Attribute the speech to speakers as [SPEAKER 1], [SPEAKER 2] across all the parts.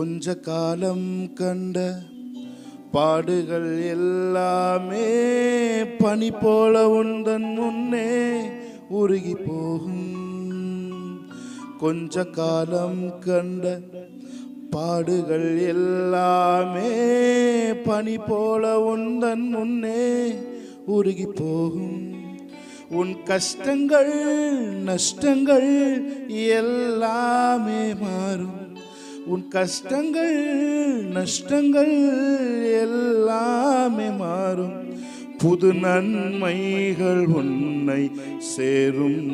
[SPEAKER 1] கொஞ்ச காலம் கண்ட பாடுகள் எல்லாமே பனி போல உந்தன் முன்னே உருகி போகும். கொஞ்ச காலம் கண்ட பாடுகள் எல்லாமே பனி போல உந்தன் முன்னே உருகி போகும். உன் கஷ்டங்கள் நஷ்டங்கள் எல்லாமே மாறும். உன் கஷ்டங்கள் நஷ்டங்கள் எல்லாமே மாறும். புது நன்மைகள் உன்னை சேரும்.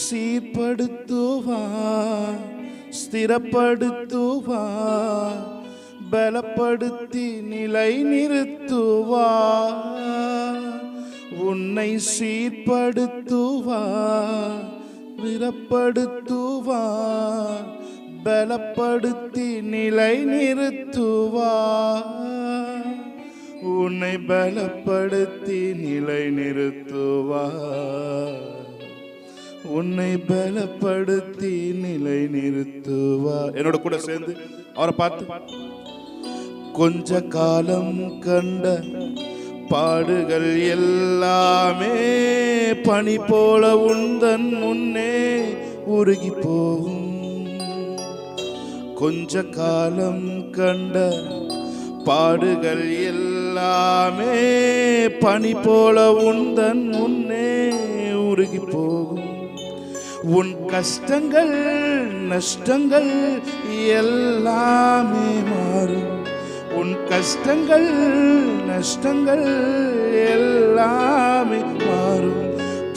[SPEAKER 1] சீர்படுத்துவார், ஸ்திரப்படுத்துவார், பலப்படுத்தி நிலை நிறுத்துவார். உன்னை சீர்படுத்துவார், விரப்படுத்துவார், பலப்படுத்தி நிலை நிறுத்துவார். உன்னை பலப்படுத்தி நிலை நிறுத்துவார். உன்னை பலப்படுத்தி நிலை நிறுத்துவார். என்னோட கூட சேர்ந்து அவரை பார்த்து, கொஞ்ச காலம் கண்ட பாடுகள் எல்லாமே பனி போல உந்தன் முன்னே உருகி போகும். கொஞ்ச காலம் கண்ட பாடுகள் எல்லாமே பனி போல உந்தன் முன்னே உருகி போகும். உன் கஷ்டங்கள் நஷ்டங்கள் எல்லாமே மாறும். உன் கஷ்டங்கள் நஷ்டங்கள் எல்லாமே மாறும்.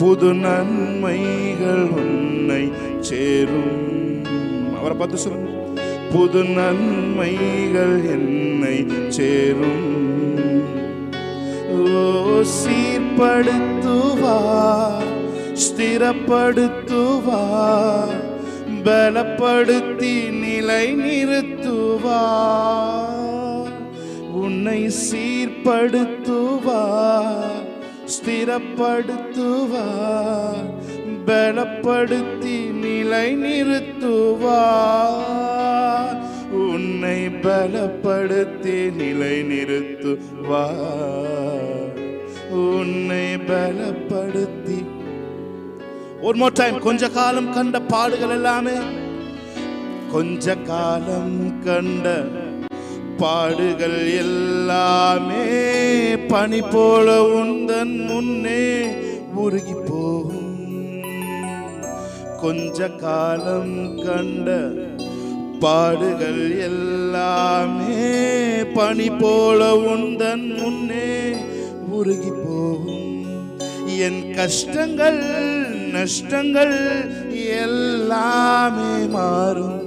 [SPEAKER 1] புது நன்மைகள் உன்னை சேரும். அவரை பார்த்து சொல்லுங்க, புது நன்மைகள் என்னை சேரும். ஓ, சீர்படுத்துவார், ஸ்திரப்படுத்துவார், பலப்படுத்தி நிலை நிறுத்துவார். உன்னை சீர்படுத்துவார், ஸ்திரப்படுத்துவார், பலப்படுத்தி நிலை நிறுத்துவார். உன்னை பலப்படுத்தி நிலை நிறுத்துவார். உன்னை பலப்படுத்தி. ஒரு மோர் டைம். கொஞ்ச காலம் கண்ட பாடுகள் எல்லாமே, கொஞ்ச காலம் கண்ட பாடுகள் எல்லாமே பனி போல உந்தன் முன்னே உருகி போகும். கொஞ்ச காலம் கண்ட பாடுகள் எல்லாமே பனி போல உந்தன் முன்னே உருகி போகும். என் கஷ்டங்கள் நஷ்டங்கள் எல்லாமே மாறும்.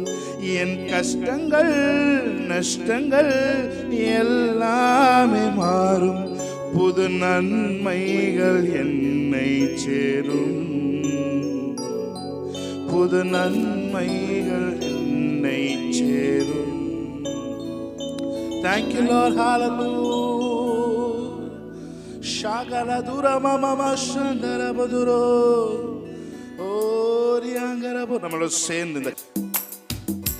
[SPEAKER 1] என் கஷ்டங்கள் நஷ்டங்கள் எல்லாமே மாறும். புது நன்மைகள் என்னை சேரும். புது நன்மைகள் என்னை சேரும். Thank you Lord. Hallelujah. Shagala dura mama shandara baduro. Oh riangara bo. நம்மளோட சேர்ந்து இந்த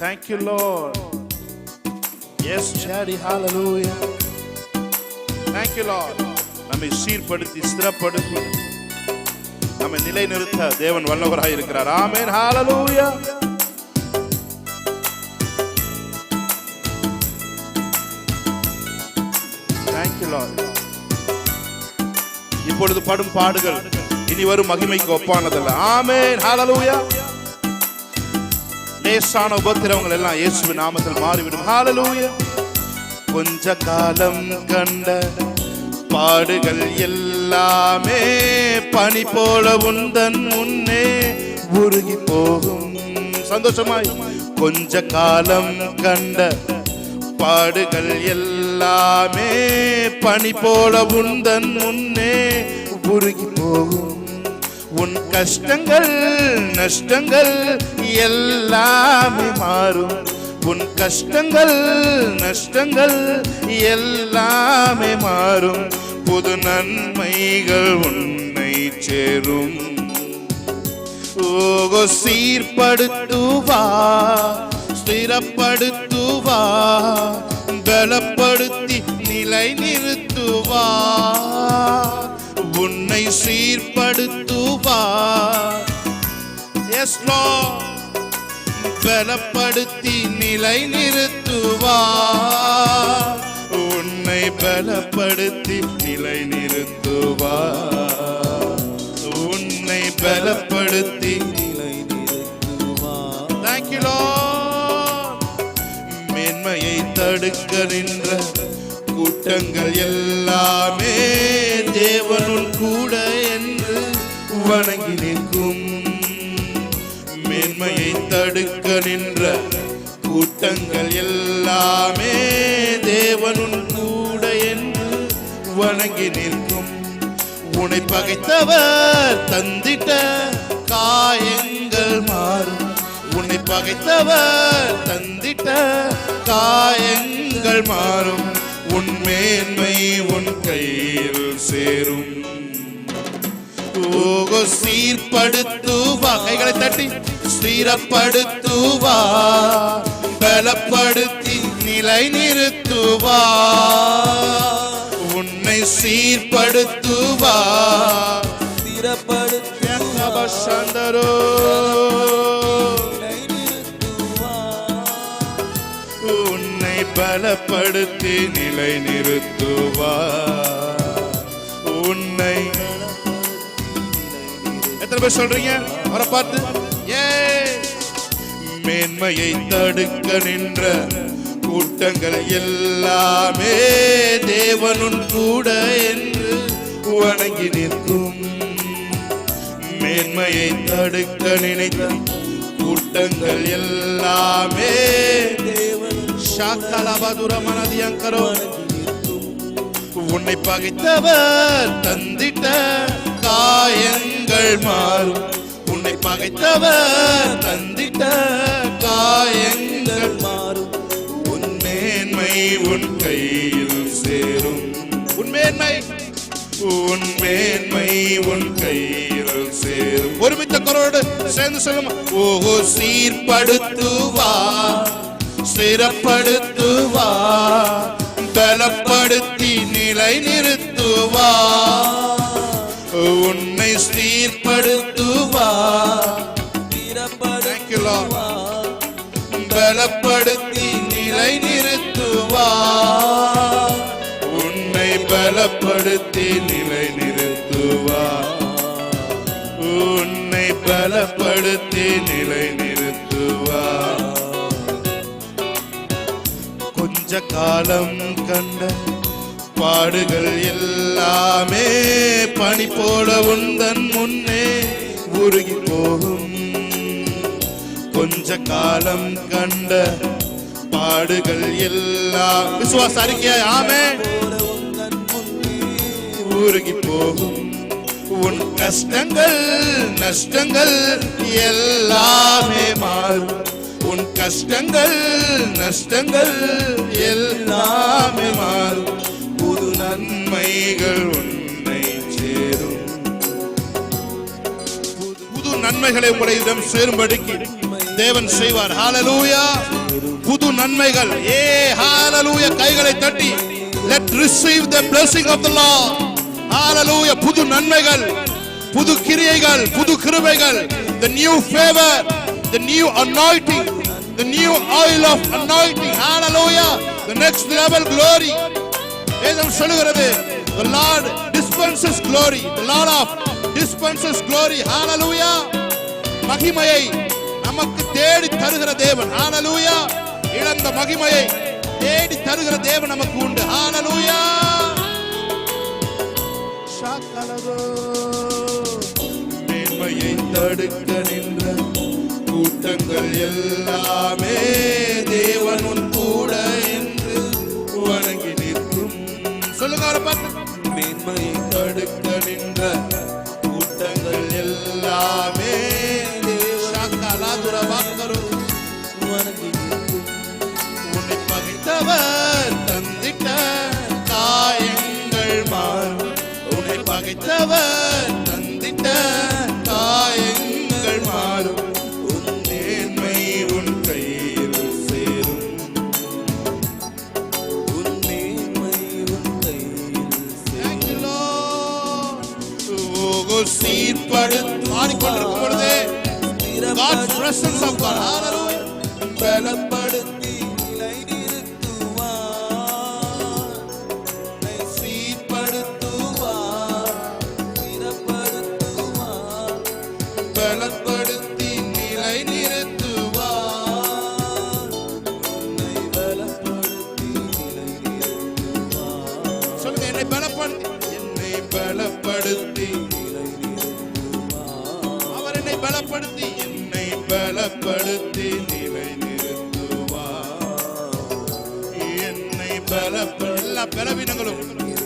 [SPEAKER 1] Thank you Lord. Yes Daddy. Hallelujah. Thank you Lord. நம்மை சீர்படுத்தி ஸ்திரப்படுத்தி நம்மை நிலைநிறுத்த தேவன் வல்லவராய் இருக்கிறார். ஆமென். Hallelujah. Thank you Lord. இப்பொழுது படும் பாடுகள் இனி வரும் மகிமைக்கு ஒப்பானதல்ல. ஆமென். Hallelujah. லேசான உபத்திரவங்கள் எல்லாம் இயேசுவின் நாமத்தில் மாறிவிடும். Hallelujah. கொஞ்ச காலம் கண்ட பாடுகள் எல்லாமே பனி போல உந்தன் முன்னே உருகி போகும். சந்தோஷமாய். கொஞ்ச காலம் கண்ட பாடுகள் எல்லாமே பனி போல உந்தன் முன்னே உருகி போகும். உன் கஷ்டங்கள் நஷ்டங்கள் எல்லாமே மாறும். உன் கஷ்டங்கள் நஷ்டங்கள் எல்லாமே மாறும். புது நன்மைகள் உன்னை சேரும். ஓகோ சீர்படுத்துவார், ஸ்திரப்படுத்துவார், பலப்படுத்தி நிலை நிறுத்துவார், உன்னை சீர்படுத்துவார். எஸ் லார்ட், பலப்படுத்தி நிலை நிறுத்துவார், உன்னை பலப்படுத்தி நிலை நிறுத்துவார், உன்னை பலப்படுத்தி நிலை நிறுத்துவார். Thank you Lord. மேன்மையை தடுக்க நின்ற கூட்டங்கள் எல்லாமே தேவனுள் கூட என்று வணங்கி நிற்கும். மேன்மையை தடுக்க நின்ற கூட்டங்கள் எல்லாமே தேவனுள் கூட என்று வணங்கி நிற்கும். உன்னை பகைத்தவர் தந்திட்ட காயங்கள் மாறும், உன்னை பகைத்தவர் தந்திட்ட காயங்கள் மாறும், உன் மேன்மை உன் கையில் சேரும். ஓகோ சீர்படுத்துவா, கைகளை தட்டி ஸ்திரப்படுத்துவா, பலப்படுத்தி நிலை நிறுத்துவா, உன்னை சீர்படுத்துவா, ஸ்திரப்படுத்துவா, உன்னை பலப்படுத்தி நிலை நிறுத்துவா, உன்னை. எத்தனை பேர் சொல்றீங்க அவரை பார்த்து? மேன்மையை தடுக்க நின்ற கூட்டங்கள் எல்லாமே தேவனுள் கூட என்று வணங்கி நிற்கும். மேன்மையை தடுக்க நினைத்த கூட்டங்கள் எல்லாமே உன்னை பகைத்தவர் தந்திட்ட காயங்கள் மாறும், உன்னை பகைத்தவர் தந்திட்ட காயங்கள் மாறும், உன் மேன்மை உன் கையில் சேரும். உன் மேன்மை உன் மேன்மை உன் கையில் சேரும். ஒருமித்த குரலோடு சேர்ந்து சொல்லும். ஓஹோ சீர்படுத்துவா, ஸ்திரப்படுத்துவா, பலப்படுத்தி நிலை நிறுத்துவா, உன்னை சீர்படுத்துவா, பலப்படுத்தி நிலை நிறுத்துவா, உன்னை பலப்படுத்தி நிலை நிறுத்துவா, உன்னை பலப்படுத்தி நிலை நிறுத்துவா. கொஞ்ச காலம் கண்ட பாடுகள் எல்லாமே பனி போல உந்தன் முன்னே உருகி போகும். கொஞ்ச காலம் கண்ட பாடுகள் எல்லாம் விசுவாச அறிக்கை ஆமே உருகி போகும். உன் கஷ்டங்கள் நஷ்டங்கள் எல்லாமே மாறும், உன் கஷ்டங்கள் நஷ்டங்கள் எல்லாமே மாறும், புது நன்மைகள் உன்னை சேரும். புது நன்மைகளை உங்களிடம் சேரும்படிக்கு தேவன் செய்வார். ஹalleluya. புது நன்மைகள். ஹalleluya. கைகளை தட்டி let receive the blessing of the Lord. ஹalleluya. புது நன்மைகள், புது கிரியைகள், புது கிருபைகள், the new favor, the new anointing, the new oil of anointing. Hallelujah. The next level glory. வேதம் சொல்லுகிறது the Lord dispenses glory, the Lord of dispenses glory. Hallelujah. மகிமையை நமக்கு தேடி தருகிற தேவன். Hallelujah. இழந்த மகிமையை தேடி தருகிற தேவன் நமக்கு உண்டு. Hallelujah. மேன்மையை தடுக்க நின்ற கூட்டங்கள் எல்லாமே தேவனுள் கூட என்று வணங்கி நிற்கும். சொல்லுங்க அவரை பார்த்து. மேன்மையை தடுக்க நின்ற கூட்டங்கள் எல்லாமே வணங்கி நிற்கும். உன்னை பகைத்தவர் தந்திட்ட காயங்கள் மாறும், உன்னை பகைத்தவர் தந்திட்ட காயங்கள் மாறும், உன் நேர்மை உன் கையில் சீர்படுத்து ஆடிக்கொண்டிருக்கும் பொழுதே God's presence of God, hallelujah,
[SPEAKER 2] பலப்படுத்தி நிலை நிறுத்துவார், சீர்படுத்துவார், ஸ்திரப்படுத்துவார்,
[SPEAKER 1] பலப்படுத்தி நிலை நிறுத்துவார்,
[SPEAKER 2] உன்னை பலப்படுத்தி நிலை நிறுத்துவார்.
[SPEAKER 1] சொல்லுங்க, என்னை பலப்படுத்தி
[SPEAKER 2] நிலை நிறுத்துவார்.
[SPEAKER 1] அவர் என்னை பலப்படுத்தி நிலை நிறுத்துவார். என்னை எல்லா பலவீனங்களும்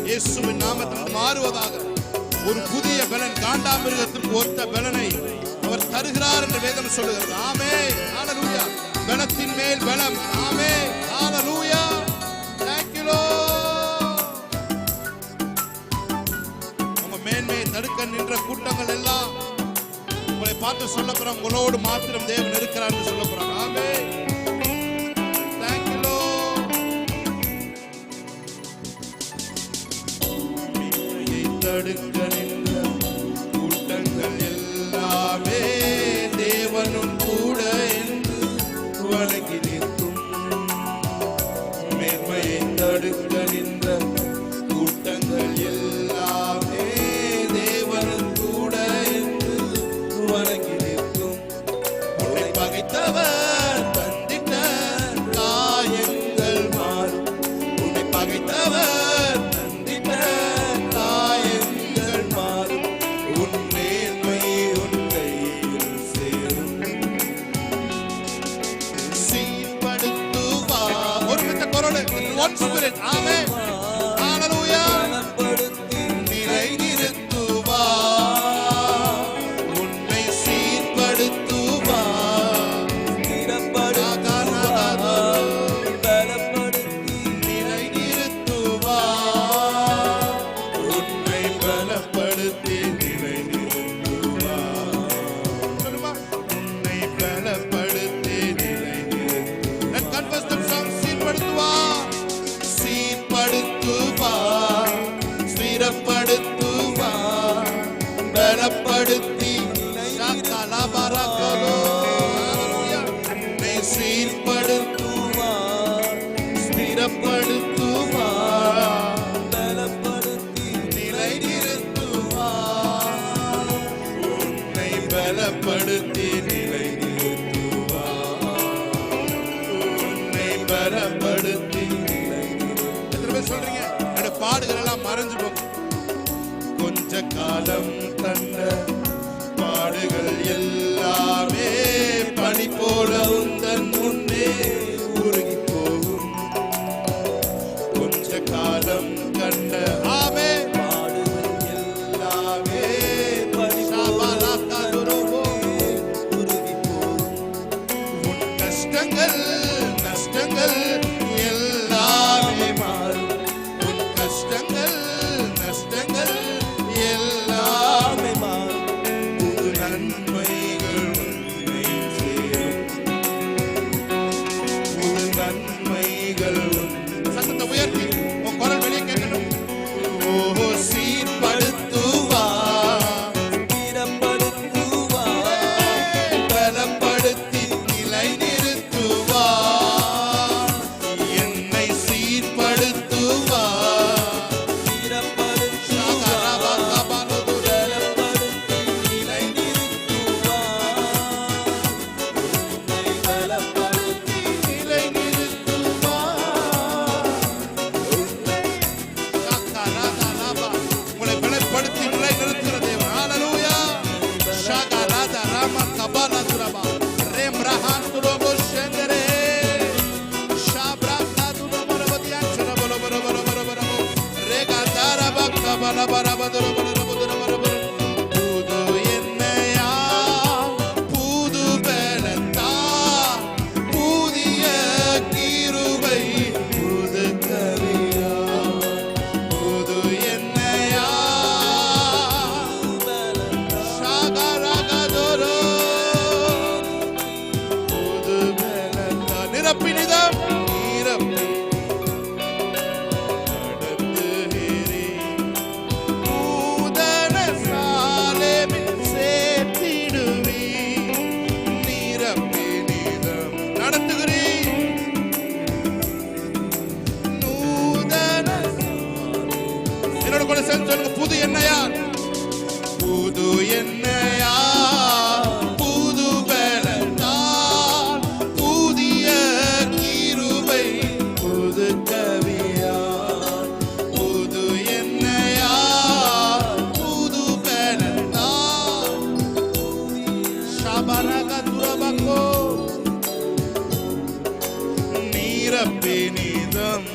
[SPEAKER 1] இயேசுவின் நாமத்தில் மாறுவதாக. ஒரு புதிய பலன், காண்டாமிருகத்திற்கு ஒத்த பலனை அவர் தருகிறார் என்று வேதம் சொல்லுகிறது. ஆமென், ஹல்லேலூயா. பலத்தின் மேல் பலம். ஆமென், ஹல்லேலூயா. Thank you Lord. உங்க மேன்மையை தடுக்க நின்ற கூட்டங்கள் எல்லாம் உங்களை பார்த்து சொல்ல போறாங்க, உங்களோடு மாத்திரம் தேவன் இருக்கிறார் என்று சொல்ல போறாங்க. ஆமென். Thank you Lord. மேன்மையை தடுக்க நின்ற கூட்டங்கள் எல்லாமே தேவனும் கூட என்று வணங்கி நிற்கும். மேன்மையை தடுக்க நின்ற கூட்டங்கள் எல்லாமே தேவனும் கூட என்று வணங்கி நிற்கும். உன்னை பகைத்தவர் தந்திட்ட காயங்கள் மாறும். உன்னை பகைத்தவர் தந்திட்ட காயங்கள் மாறும். உன் மேன்மை உன் கையில் சேரும். சீர்படுத்துவார். ஒருமித்த குரல், one spirit. ஆமென், ஹல்லேலூயா.
[SPEAKER 2] பலப்படுத்தி
[SPEAKER 1] நிலை நிறுத்துவார், உன்னை சீர்படுத்துவார்,
[SPEAKER 2] ஸ்திரப்படுத்துவார், பலப்படுத்தி
[SPEAKER 1] நிலை நிறுத்துவார், உன்னை பலப்படுத்தி நிலை நிறுத்துவார். சொல்லுமா, உன்னை பலப்படுத்தி நிலை நிறுத்துவார். Let's confess the song. சீர்படுத்துவார், சீர்படுத்துவார், ஸ்திரப்படுத்துவார், பலப்படுத்தி சகலபரகலோ. ஹல்லேலூயா. உன்னை சீர்படுத்துவார், ஸ்திரப்படுத்துவார்,
[SPEAKER 2] பலப்படுத்தி
[SPEAKER 1] நிலை நிறுத்துவார், உன்னை பலப்படுத்தி நிலை நிறுத்துவார், உன்னை பலப்படுத்தி நிலை நிறுத்துவார். எத்தனை பேர் சொல்றீங்க, என்னோட பாடுகள் எல்லாம் மறைஞ்சு போகும். கொஞ்ச காலம் தந்த பாடுகள் எல்லாமே பனி போல உந்தன் முன்னே உருகி போகும். கொஞ்ச காலம் கண்ட ஆமே
[SPEAKER 2] பாடுகள் எல்லாமே
[SPEAKER 1] சாபாலாக்காதுரோபோ.
[SPEAKER 2] உருகி போகும்.
[SPEAKER 1] உன் கஷ்டங்கள் நஷ்டங்கள் எல்லாமே மாறும். உன் கஷ்டங்கள் நஷ்டங்கள் எல்லாமே
[SPEAKER 2] மாறும்.
[SPEAKER 1] புது நன்மைகள் உன்னை சேரும். புது நன்மைகள் சத்தத்தை உயர்த்தி உன் குரல் வெளியே கேட்கணும். ஓ சீர்படுத்துவார்,
[SPEAKER 2] ஸ்திரப்படுத்துவார்,
[SPEAKER 1] பலப்படுத்தி நிலை நிறுத்துவார், என்னை சீர்படுத்துவார்,
[SPEAKER 2] ஸ்திரப்படுத்துவார், பலப்படுத்தி
[SPEAKER 1] நிலை
[SPEAKER 2] நிறுத்துவார், உன்னை பலப்படுத்தி
[SPEAKER 1] நிலை நிறுத்துவார், உங்களை பலப்படுத்தி நிலை நிறுத்துகிற தேவன். ஹல்லேலூயா. ஷகராதா ராமா கபாலா துரபா ரேம் ரஹான் துரோபோ ஷெங்கரே ஷாப்ராதா துரோபரபதியா சரபரபரபரபரபரப ரேகா தாரபா கபாலா பரபரபரபரபரபரப. புது என்னையா புது பலத்தா புதிய கிருபை புது கவியா. புது என்னையா ஷாகரகதோரோ. புது பலத்தா நிரப்பினிதம் நிரப்பி நடத்துகிறேன். கூட சேர்ந்து சொல்லுங்க, புது எண்ணெயால், புது எண்ணெயால், புது பலத்தால், புதிய கிருபை, புது கவியால், புது எண்ணெயால், புது பலத்தால், ஷபரக துரபகோ நீரப்பினிதம்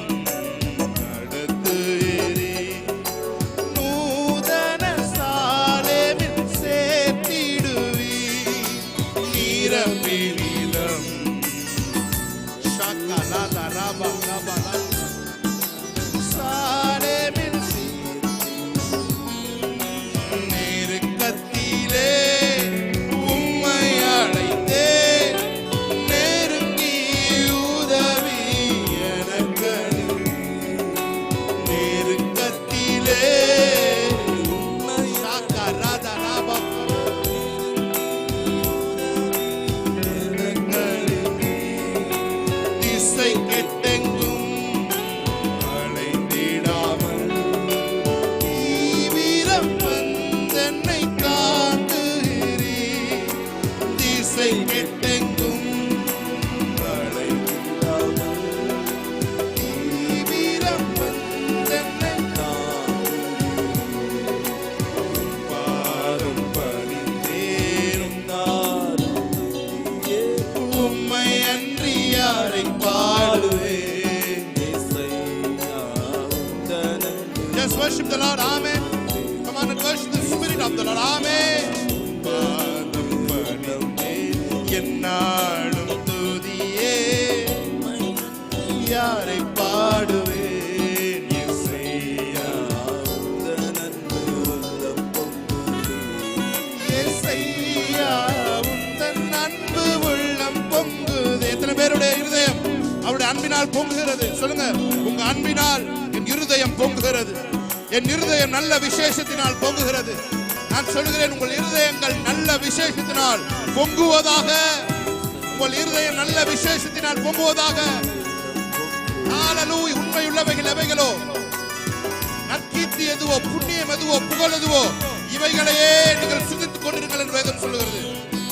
[SPEAKER 1] Just worship the Lord, amen. Come on and worship the Spirit of the Lord, amen. என்னாலும் துதியே யாரை பாடுவேன், இயேசையா இயேசையா உந்தன் அன்பு உள்ளம் பொங்குது. எத்தனை பேருடைய இருதயம் அவருடைய அன்பினால் பொங்குகிறது? சொல்லுங்க, உங்க அன்பினால் என் இருதயம் பொங்குகிறது, என் இருதயம் நல்ல விசேஷத்தினால் பொங்குகிறது. நான் சொல்லுகிறேன், உங்கள் இருதயங்கள் நல்ல விசேஷத்தினால் பொங்குவதாக, உங்கள் இருதயம் நல்ல விசேஷத்தினால் பொங்குவதாக. ஹalleluya. உண்மை உள்ளவைகள் எவைகளோ, நற்கீர்த்தி எதுவோ, புண்ணியம் எதுவோ, புகழ் எதுவோ, இவைகளையே நீங்கள் சிந்தித்துக் கொண்டிருங்கள் என்று வேதம் சொல்லுகிறது.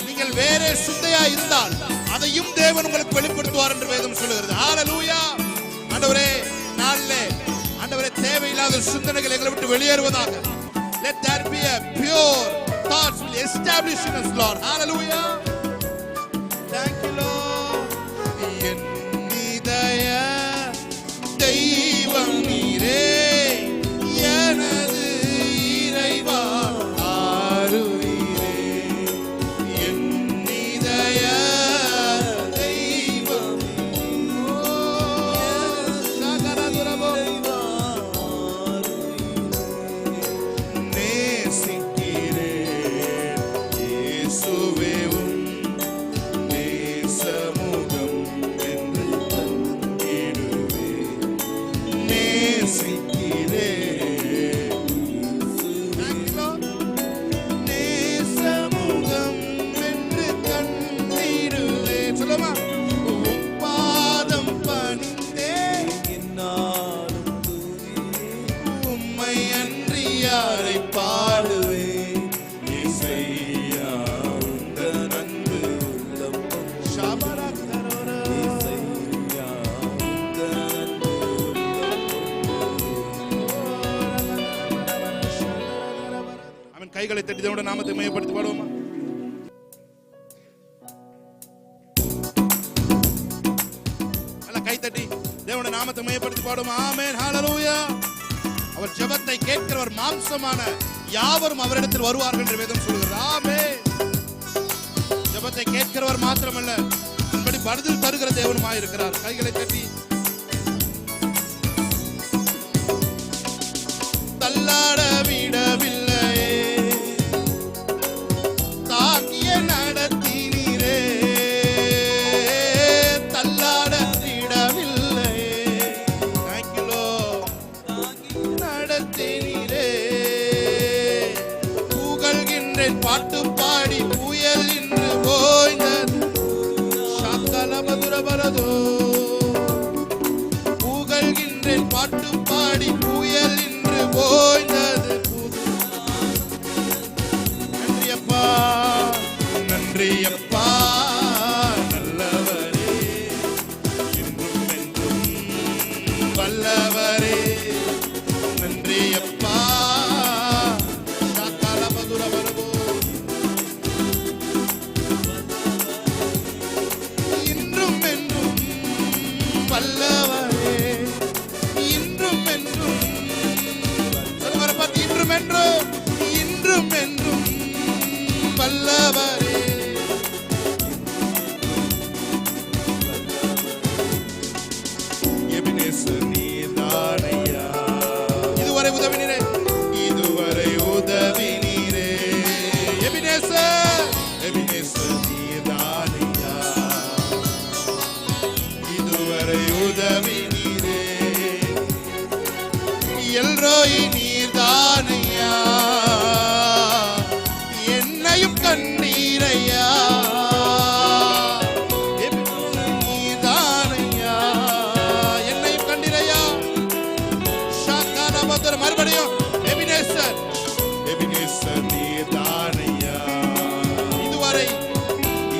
[SPEAKER 1] நீங்கள் வேறே சிந்தையா இருந்தால் அதையும் தேவன் உங்களுக்கு வெளிப்படுத்துவார் என்று வேதம் சொல்லுகிறது. ஹalleluya. ஆண்டவரே, நாளிலே ஆண்டவரே, தேவையில்லாத சிந்தனைகள் எங்களை விட்டு வெளியேறுவதாக. Let there be a pure thoughts will establish in us, Lord. Hallelujah. Thank you, Lord. என் இதய தெய்வம் நீரே, எனது இறைவா ஆருயிரே. என் இதய தெய்வம் சகரதுரபோ கைகளை தட்டி தேவனுடைய நாமத்தை மையப்படுத்தி பாடுவோமா? நல்ல கை தட்டி தேவனுடைய நாமத்தை மையப்படுத்தி பாடுவோமா? ஆமென், ஹalleluya. அவர் ஜெபத்தை கேட்கிறவர் மாம்சமான யாவரும் அவரிடத்தில் வருவார்கள் என்று வேதம் சொல்கிறது. ஆமென். ஜெபத்தை கேட்கிறவர் மாத்திரமல்ல, அதன்படி பதில் தருகிற தேவனுமாய் இருக்கிறார். கைகளை தட்டி தள்ளாட விடவில்லை, தாக்கிய நடத்தினீரே, தள்ளாட விடவில்லை. Thank you Lord. நடத்தினீரே, புகழ்கின்றேன் பாட்டு பாடி புயல் இன்று ஓய்ந்தது. சகல மதுரபரதோ, புகழ்கின்றேன் பாட்டு பாடி புயல் இன்று ஓய்ந்தது. நல்லவரே. எபினேசர் நீர்தானையா. இதுவரை உதவினீரே, இதுவரை உதவினீரே. எபினேசர், எபினேசர் நீர்தானையா. இதுவரை உதவினீரே. எல்ரோய் நீர்தானையா. என்னையும் கண்ணீரையா. நீர்தானையா. என்னையும் கண்ணீரையா. ஷாக்கானபதர் மறுபடியும் எபினேசர், எபினேசர் நீர்தானையா. இதுவரை,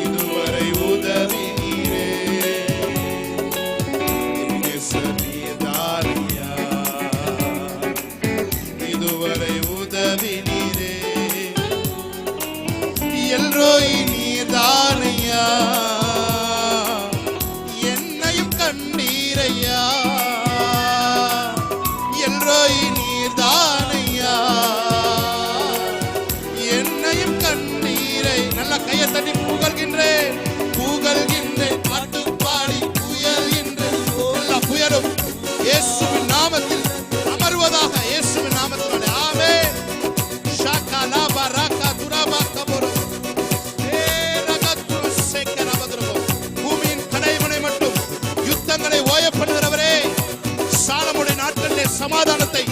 [SPEAKER 1] இதுவரை உதவினீரே. எபினேசர் நீர்தானையா. இதுவரை உதவினீரே. எல்ரோய் நீர்தானையா. என்னையும் கண்ணீரையா. எல்ரோய் நீர்தானையா. என்னையும் கண்ணீரை. நல்ல கையை தட்டி புகழ்கின்றேன், புகழ்கின்றேன், பாட்டுப்பாடி புயல்கின்றேன். எல்லா புயலும் இயேசுவின் நாமத்தில் அமர்வதாக. இயேசுவின் நாமத்தில் ஆமென். ஷாகாலா பராகா துராபா கபோரோ. ஏரகத்து சேக்கரபதுரபோ. பூமியின் கடைமுனை மட்டும் யுத்தங்களை ஓயப்படுகிறவரே, சாலமோனின் நாட்களிலே சமாதானத்தை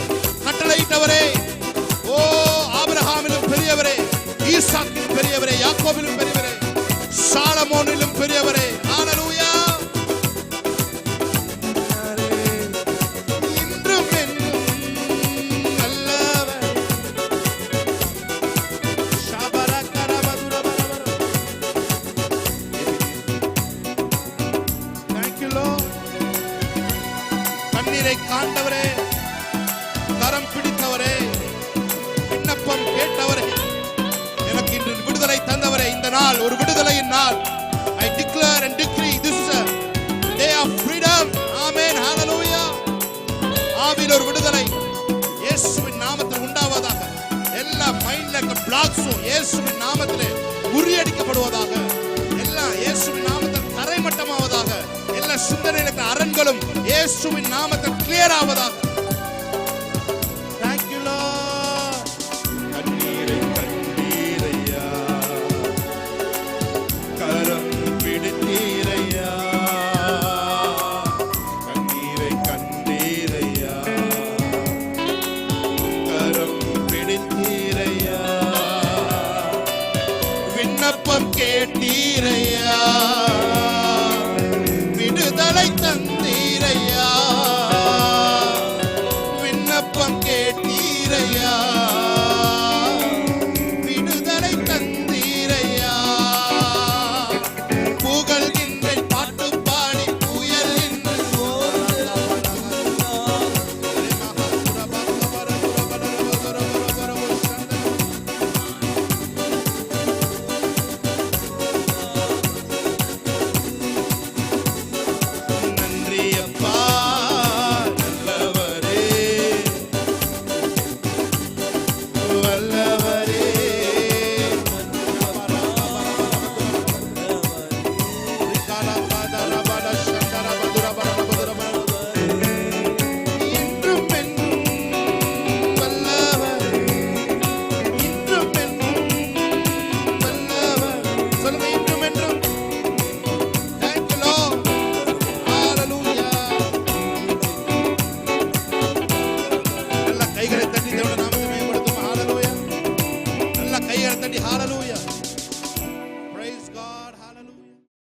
[SPEAKER 1] கட்டளையிட்டவரே, ஓ ஆபிரகாமிலும் பெரியவரே, ஈசாக்கிலும் பெரியவரே, யாக்கோபிலும் பெரியவரே, சாலமோனிலும் பெரியவரே. ஹல்லேலூயா. இன்றும் என்றும் நல்லவர். ஷாபரகரபதுரபரபர. Thank you Lord. கண்ணீரை காண்டவரே, கரம் பிடித்தவரே, விண்ணப்பம் கேட்டவரே, எனக்கு இன்று விடுதலை தந்தவரே. இந்த நாள் ஒரு விடுதலையின் நாள். I declare and decree this is a day of freedom. Amen. Hallelujah. ஆவியில் ஒரு விடுதலை இயேசுவின் நாமத்தில் உண்டாவதாக. எல்லா மைண்ட்ல இருக்க பிளாக்ஸும் இயேசுவின் நாமத்திலே முறியடிக்கப்படுவதாக. எல்லாம் இயேசுவின் நாமத்தில் தரைமட்டமாவதாக. எல்லா சிந்தனையில் இருக்கிற அரண்களும் இயேசுவின் நாமத்தில் கிளியர் ஆவதாக.